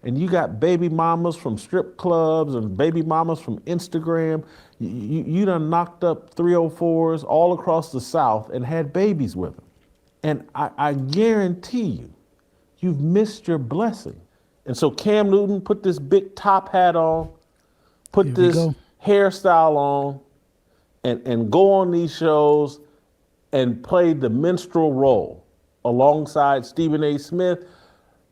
and you got baby mamas from strip clubs and baby mamas from Instagram. You done knocked up 304s all across the South and had babies with them. And I guarantee you, you've missed your blessing. And so Cam Newton, put this big top hat on, put this hairstyle on, and go on these shows and play the minstrel role alongside Stephen A. Smith,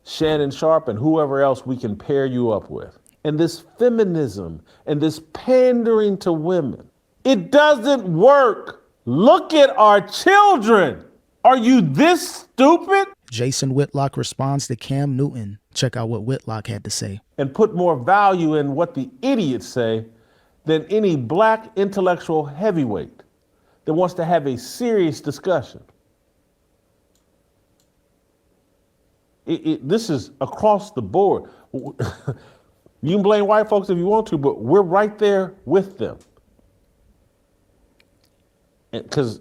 Shannon Sharp, and whoever else we can pair you up with. And this feminism and this pandering to women, it doesn't work. Look at our children. Are you this stupid? Jayson Whitlock responds to Cam Newton. Check out what Whitlock had to say. And put more value in what the idiots say than any black intellectual heavyweight that wants to have a serious discussion. This is across the board. You can blame white folks if you want to, but we're right there with them. Because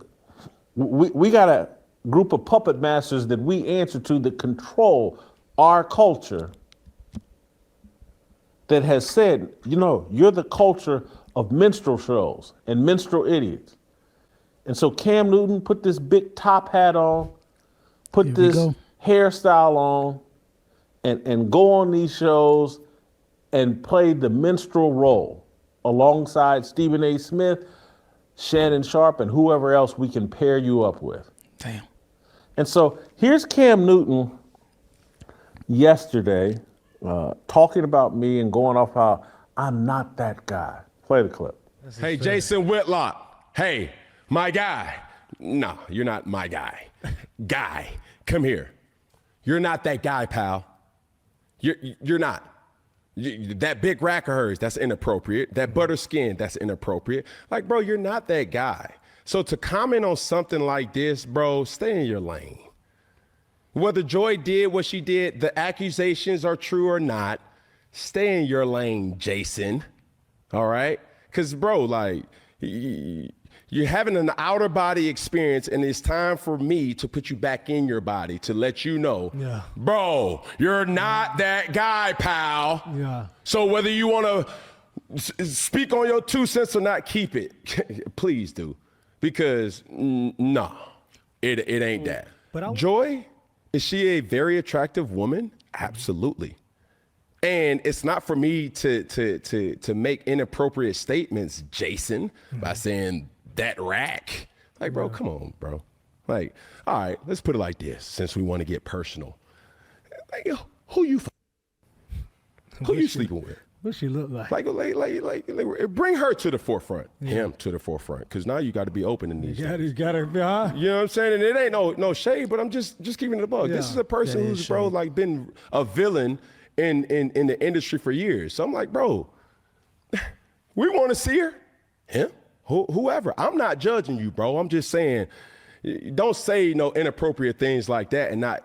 we got a group of puppet masters that we answer to that control our culture that has said, you know, you're the culture of minstrel shows and minstrel idiots. And so Cam Newton, put this big top hat on, put this hairstyle on, and go on these shows and play the minstrel role alongside Stephen A. Smith, Shannon Sharp, and whoever else we can pair you up with. Damn. And so here's Cam Newton yesterday talking about me and going off how I'm not that guy. Play the clip. Hey, Jayson Whitlock. Hey, my guy. No, you're not my guy. Guy, come here. You're not that guy, pal. You're not. That big rack of hers, that's inappropriate. That butter skin, that's inappropriate. Like, bro, you're not that guy. So to comment on something like this, bro, stay in your lane. Whether Joy did what she did, the accusations are true or not, stay in your lane, Jayson. All right? Because, bro, like, you're having an outer body experience, and it's time for me to put you back in your body to let you know, bro, you're not that guy, pal. Yeah. So whether you want to speak on your 2 cents or not, keep it. Please do. Because, no, it ain't that. But Joy, is she a very attractive woman? Absolutely. And it's not for me to make inappropriate statements, Jayson, by saying that rack. Like, bro, come on, bro. Like, all right, let's put it like this, since we want to get personal. Like, yo, who you sleeping with? What she look like? Like, bring her to the forefront, him to the forefront, because now you got to be open in these things. You got to be, huh? You know what I'm saying? And it ain't no shade, but I'm just keeping it a bug. This is a person who's, bro, like been a villain in the industry for years. So I'm like, bro, we want to see her, him, whoever. I'm not judging you, bro. I'm just saying, don't say no inappropriate things like that and not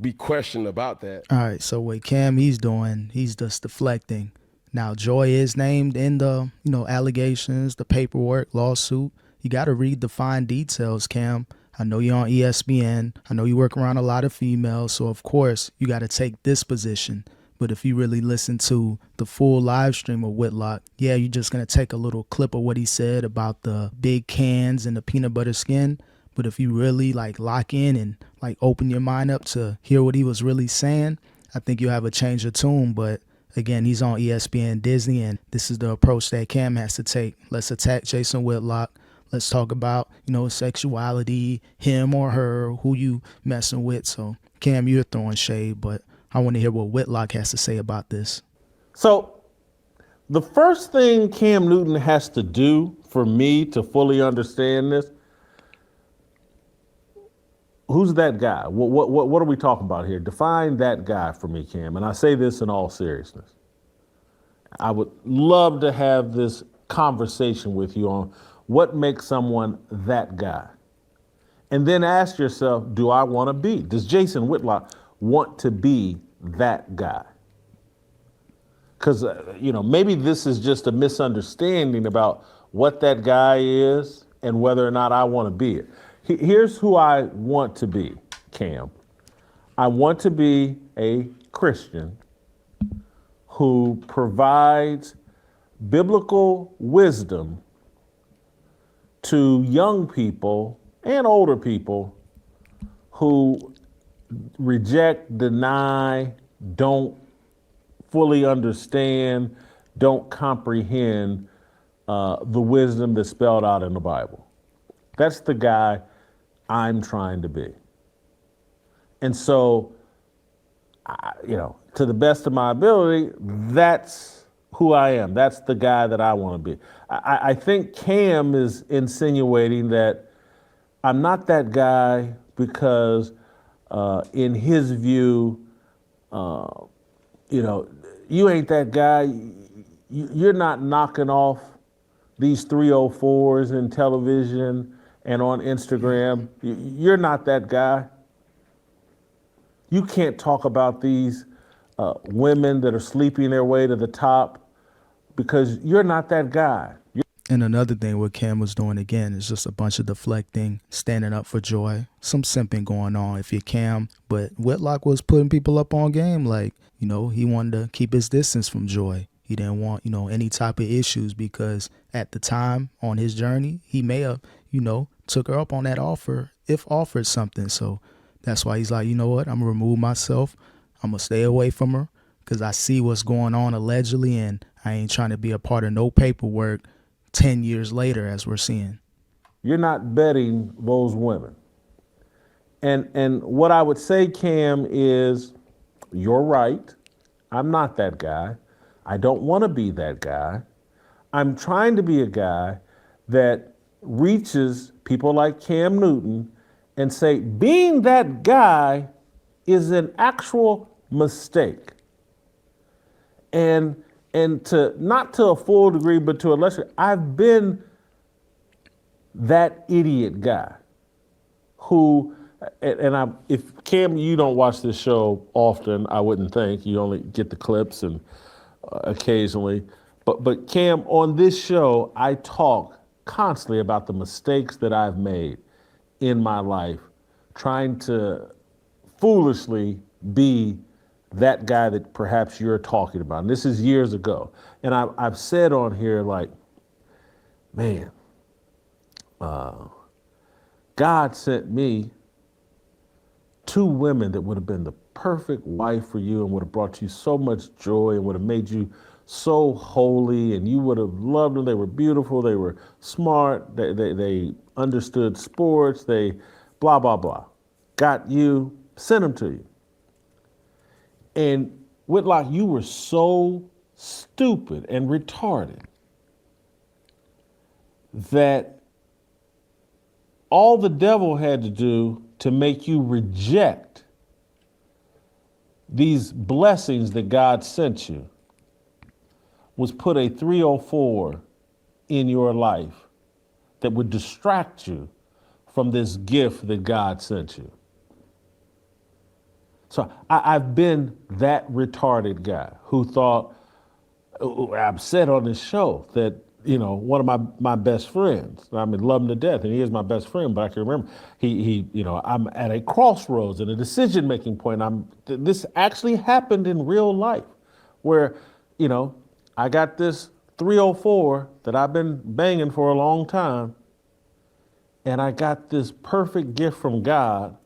be questioned about that. All right, so what Cam he's doing, he's just deflecting. Now Joy is named in the allegations, the paperwork, lawsuit. You got to read the fine details, Cam. I know you're on ESPN. I know you work around a lot of females, so of course you got to take this position. But if you really listen to the full live stream of Whitlock, yeah, you're just going to take a little clip of what he said about the big cans and the peanut butter skin. But if you really lock in and open your mind up to hear what he was really saying, I think you'll have a change of tune. But again, he's on ESPN Disney, and this is the approach that Cam has to take. Let's attack Jayson Whitlock. Let's talk about, sexuality, him or her, who you messing with. So Cam, you're throwing shade, but I want to hear what Whitlock has to say about this. So the first thing Cam Newton has to do for me to fully understand this, who's that guy? What are we talking about here? Define that guy for me, Cam. And I say this in all seriousness. I would love to have this conversation with you on what makes someone that guy. And then ask yourself, do I want to be? Does Jayson Whitlock want to be that guy? Because, maybe this is just a misunderstanding about what that guy is and whether or not I want to be it. Here's who I want to be, Cam. I want to be a Christian who provides biblical wisdom to young people and older people who reject, deny, don't fully understand, don't comprehend the wisdom that's spelled out in the Bible. That's the guy I'm trying to be. And so, to the best of my ability, that's who I am. That's the guy that I want to be. I think Cam is insinuating that I'm not that guy because in his view, you ain't that guy. You're not knocking off these 304s in television and on Instagram. You're not that guy. You can't talk about these women that are sleeping their way to the top because you're not that guy. And another thing what Cam was doing again is just a bunch of deflecting, standing up for Joy, some simping going on if you're Cam. But Whitlock was putting people up on game like, he wanted to keep his distance from Joy. He didn't want, any type of issues because at the time on his journey, he may have, took her up on that offer if offered something. So that's why he's like, you know what, I'm going to remove myself. I'm going to stay away from her because I see what's going on allegedly and I ain't trying to be a part of no paperwork 10 years later as we're seeing. You're not betting those women. And what I would say, Cam, is you're right. I'm not that guy. I don't want to be that guy. I'm trying to be a guy that reaches people like Cam Newton and say, being that guy is an actual mistake. And to, not to a full degree, but to a lesser, I've been that idiot guy who, if Cam, you don't watch this show often, I wouldn't think. You only get the clips and occasionally. But Cam, on this show, I talk constantly about the mistakes that I've made in my life, trying to foolishly be that guy that perhaps you're talking about. And this is years ago. And I've said on here, like, man, God sent me 2 women that would have been the perfect wife for you and would have brought you so much joy and would have made you so holy, and you would have loved them. They were beautiful. They were smart. They understood sports. They blah, blah, blah. Got you, sent them to you. And Whitlock, you were so stupid and retarded that all the devil had to do to make you reject these blessings that God sent you was put a 304 in your life that would distract you from this gift that God sent you. So I've been that retarded guy who thought, I've said on this show that, one of my best friends, I love him to death, and he is my best friend, but I can remember, I'm at a crossroads and a decision-making point. This actually happened in real life where, I got this 304 that I've been banging for a long time, and I got this perfect gift from God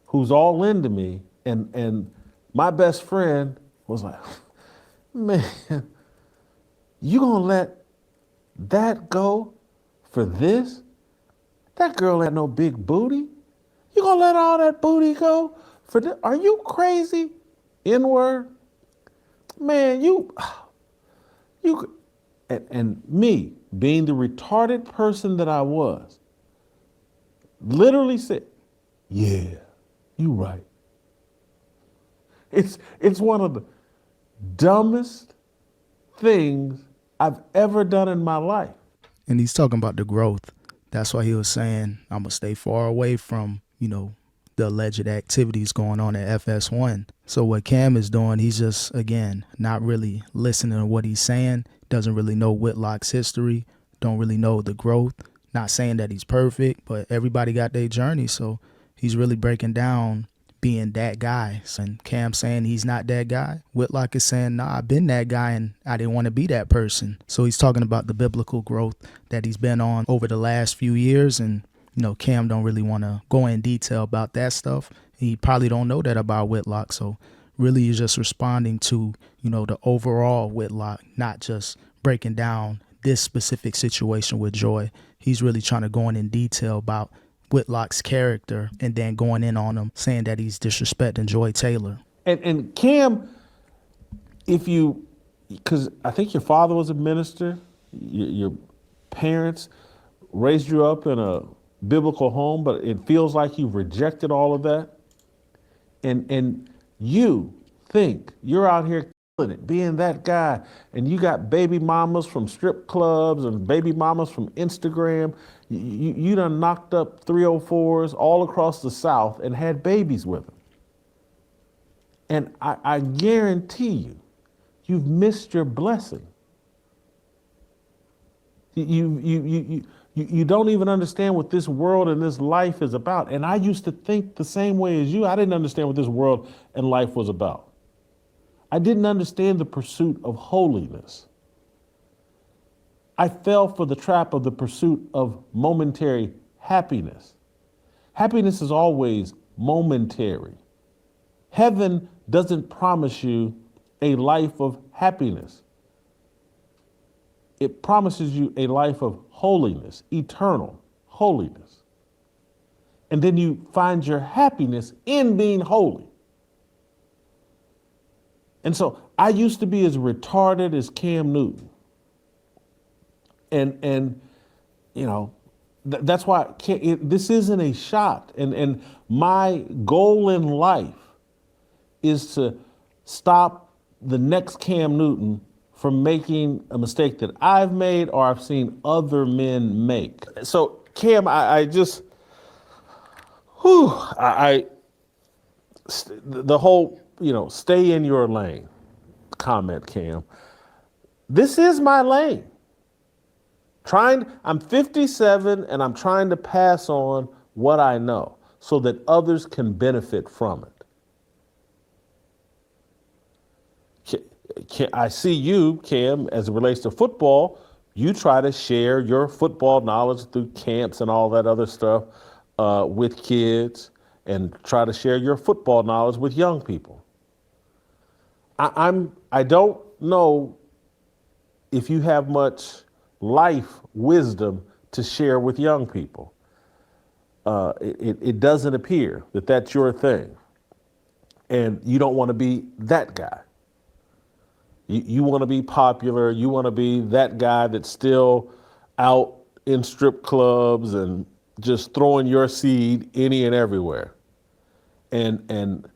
who's all into me, and my best friend was like, man, you gonna let that go for this? That girl had no big booty. You gonna let all that booty go for this? Are you crazy? N-word? Man, and me, being the retarded person that I was, literally said, yeah, you right. It's one of the dumbest things I've ever done in my life. And he's talking about the growth. That's why he was saying, I'm going to stay far away from, the alleged activities going on at FS1. So what Cam is doing, he's just, again, not really listening to what he's saying, doesn't really know Whitlock's history, don't really know the growth. Not saying that he's perfect, but everybody got their journey. So he's really breaking down being that guy. And Cam saying he's not that guy. Whitlock is saying, nah, I've been that guy and I didn't want to be that person. So he's talking about the biblical growth that he's been on over the last few years. And, Cam don't really want to go in detail about that stuff. He probably don't know that about Whitlock. So really he's just responding to, the overall Whitlock, not just breaking down this specific situation with Joy. He's really trying to go in detail about Whitlock's character and then going in on him, saying that he's disrespecting Joy Taylor. And Cam, because I think your father was a minister, your parents raised you up in a biblical home, but it feels like you've rejected all of that. And you think you're out here killing it, being that guy, and you got baby mamas from strip clubs and baby mamas from Instagram. You done knocked up 304s all across the South and had babies with them. And I guarantee you've missed your blessing. You don't even understand what this world and this life is about. And I used to think the same way as you. I didn't understand what this world and life was about. I didn't understand the pursuit of holiness. I fell for the trap of the pursuit of momentary happiness. Happiness is always momentary. Heaven doesn't promise you a life of happiness. It promises you a life of holiness, eternal holiness. And then you find your happiness in being holy. And so I used to be as retarded as Cam Newton. And that's why this isn't a shot. And my goal in life is to stop the next Cam Newton from making a mistake that I've made or I've seen other men make. So Cam, the whole, stay in your lane comment, Cam. This is my lane. I'm 57 and I'm trying to pass on what I know so that others can benefit from it. I see you, Cam, as it relates to football, you try to share your football knowledge through camps and all that other stuff with kids and try to share your football knowledge with young people. I don't know if you have much life wisdom to share with young people. It doesn't appear that that's your thing. And you don't want to be that guy. You want to be popular. You want to be that guy that's still out in strip clubs and just throwing your seed any and everywhere. And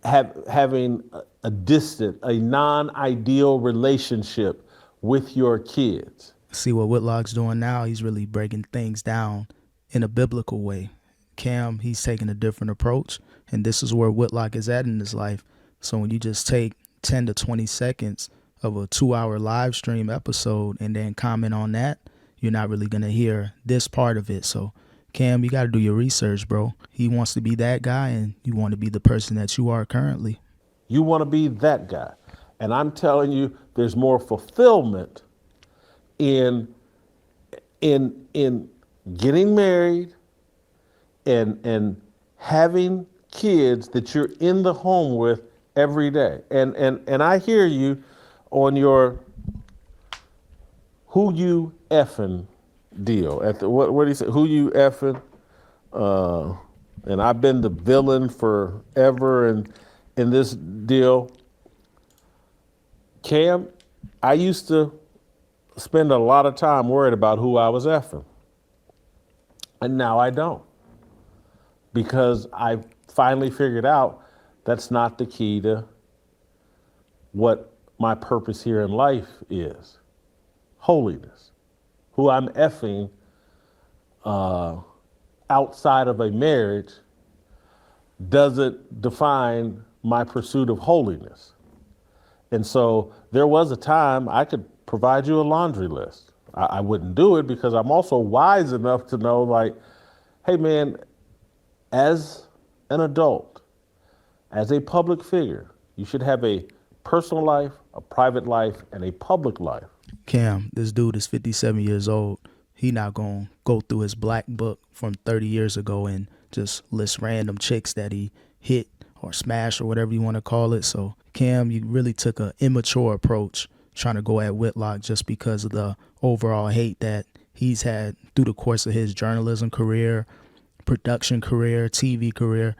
having a distant, a non-ideal relationship with your kids. See what Whitlock's doing now, he's really breaking things down in a biblical way. Cam, he's taking a different approach, and this is where Whitlock is at in his life. So when you just take 10 to 20 seconds of a 2-hour live stream episode and then comment on that, you're not really going to hear this part of it. So Cam, you got to do your research, bro. He wants to be that guy, and you want to be the person that you are currently. You want to be that guy. And I'm telling you, there's more fulfillment in getting married and having kids that you're in the home with every day. And I hear you on your who you effing deal. At the what do you say? Who you effing? And I've been the villain forever and in this deal. Cam, I used to spend a lot of time worried about who I was effing. And now I don't. Because I finally figured out that's not the key to what my purpose here in life is. Holiness. Who I'm effing outside of a marriage doesn't define my pursuit of holiness. And so there was a time I could provide you a laundry list. I wouldn't do it because I'm also wise enough to know, like, hey man, as an adult, as a public figure, you should have a personal life, a private life, and a public life. Cam, this dude is 57 years old. He not going to go through his black book from 30 years ago and just list random chicks that he hit or smashed or whatever you want to call it. So, Cam, you really took an immature approach trying to go at Whitlock just because of the overall hate that he's had through the course of his journalism career, production career, TV career.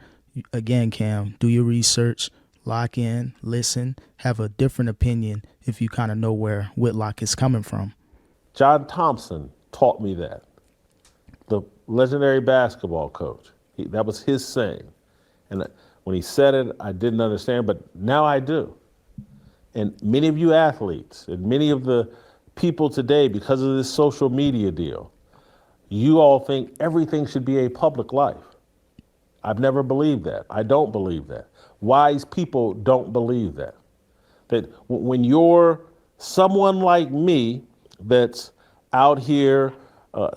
Again, Cam, do your research, lock in, listen, have a different opinion if you kind of know where Whitlock is coming from. John Thompson taught me that. The legendary basketball coach. That was his saying. And when he said it, I didn't understand, but now I do. And many of you athletes and many of the people today, because of this social media deal, you all think everything should be a public life. I've never believed that. I don't believe that. Wise people don't believe that. That when you're someone like me that's out here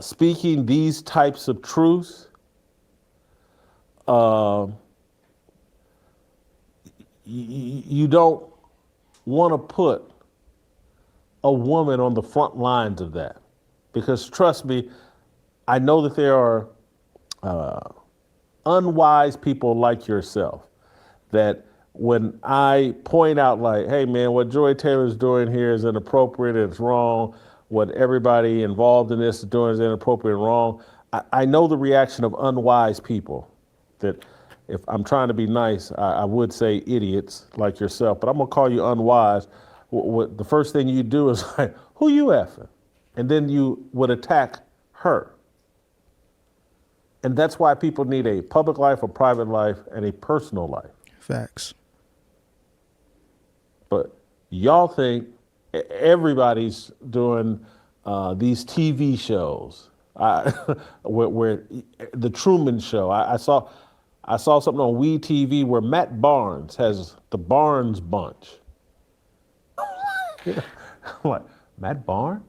speaking these types of truths, you don't want to put a woman on the front lines of that. Because trust me, I know that there are unwise people like yourself that when I point out like, hey man, what Joy Taylor's doing here is inappropriate, it's wrong, what everybody involved in this is doing is inappropriate and wrong, I know the reaction of unwise people that if I'm trying to be nice, I would say idiots like yourself, but I'm gonna call you unwise. The first thing you do is like, who you effing? And then you would attack her. And that's why people need a public life, a private life, and a personal life. Facts. But y'all think everybody's doing these TV shows, where the Truman Show. I saw something on WeTV where Matt Barnes has the Barnes Bunch. I'm like, Matt Barnes?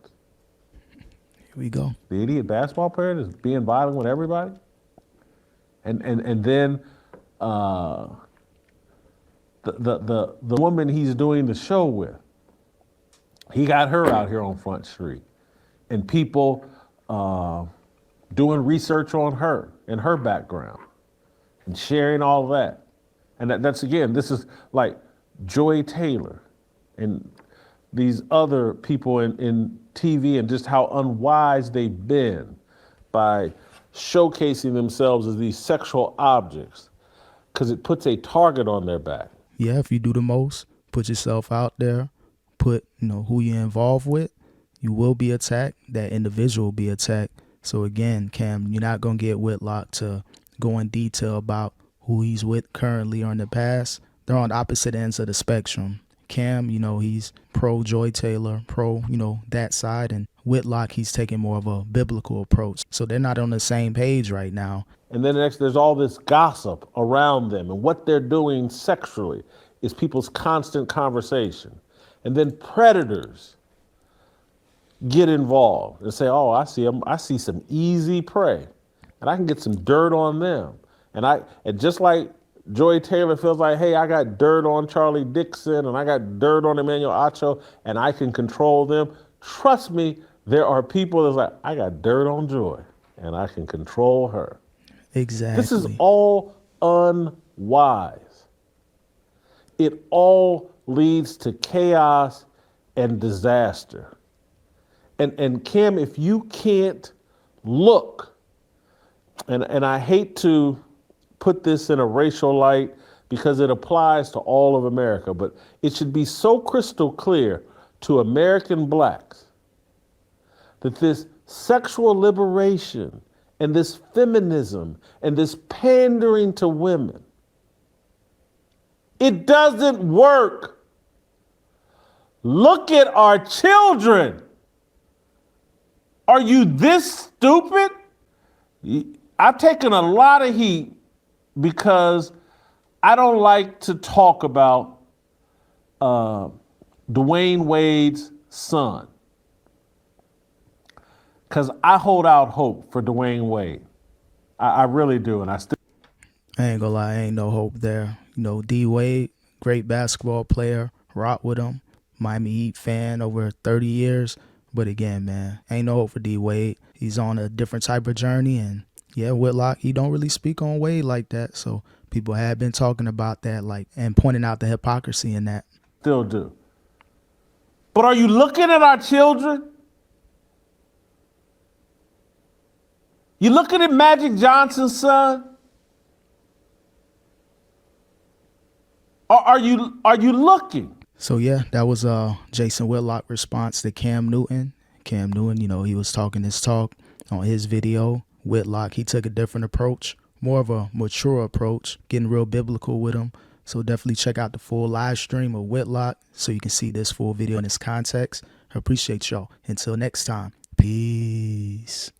Here we go. The idiot basketball player that's being violent with everybody? And then the woman he's doing the show with, he got her out here on Front Street. And people doing research on her and her background and sharing all that. And that's again, this is like Joy Taylor and these other people in TV and just how unwise they've been by showcasing themselves as these sexual objects because it puts a target on their back. Yeah, if you do the most, put yourself out there, put who you're involved with, you will be attacked. That individual will be attacked. So again, Cam, you're not going to get Whitlock to go in detail about who he's with currently or in the past. They're on opposite ends of the spectrum. Cam, he's pro Joy Taylor, pro, that side. And Whitlock, he's taking more of a biblical approach. So they're not on the same page right now. And then next, there's all this gossip around them. And what they're doing sexually is people's constant conversation. And then predators get involved and say, oh, I see some easy prey. And I can get some dirt on them. And just like Joy Taylor feels like, hey, I got dirt on Charlie Dixon and I got dirt on Emmanuel Acho and I can control them. Trust me, there are people that's like, I got dirt on Joy and I can control her. Exactly. This is all unwise. It all leads to chaos and disaster. And Kim, if you can't look, and I hate to put this in a racial light because it applies to all of America, but it should be so crystal clear to American blacks that this sexual liberation and this feminism and this pandering to women, it doesn't work. Look at our children. Are you this stupid? I've taken a lot of heat because I don't like to talk about Dwayne Wade's son. Because I hold out hope for Dwayne Wade. I really do. And I ain't gonna lie, ain't no hope there. You know, D Wade, great basketball player, rock with him. Miami Heat fan over 30 years. But again, man, ain't no hope for D Wade. He's on a different type of journey. And yeah, Whitlock, he don't really speak on Wade like that. So people have been talking about that, like, and pointing out the hypocrisy in that. Still do. But are you looking at our children? You looking at Magic Johnson's son? Or are you looking? So yeah, that was Jason Whitlock response to Cam Newton. Cam Newton, you know, he was talking his talk on his video. Whitlock, he took a different approach, more of a mature approach, getting real biblical with him. So definitely check out the full live stream of Whitlock so you can see this full video in its context. I appreciate y'all. Until next time, peace.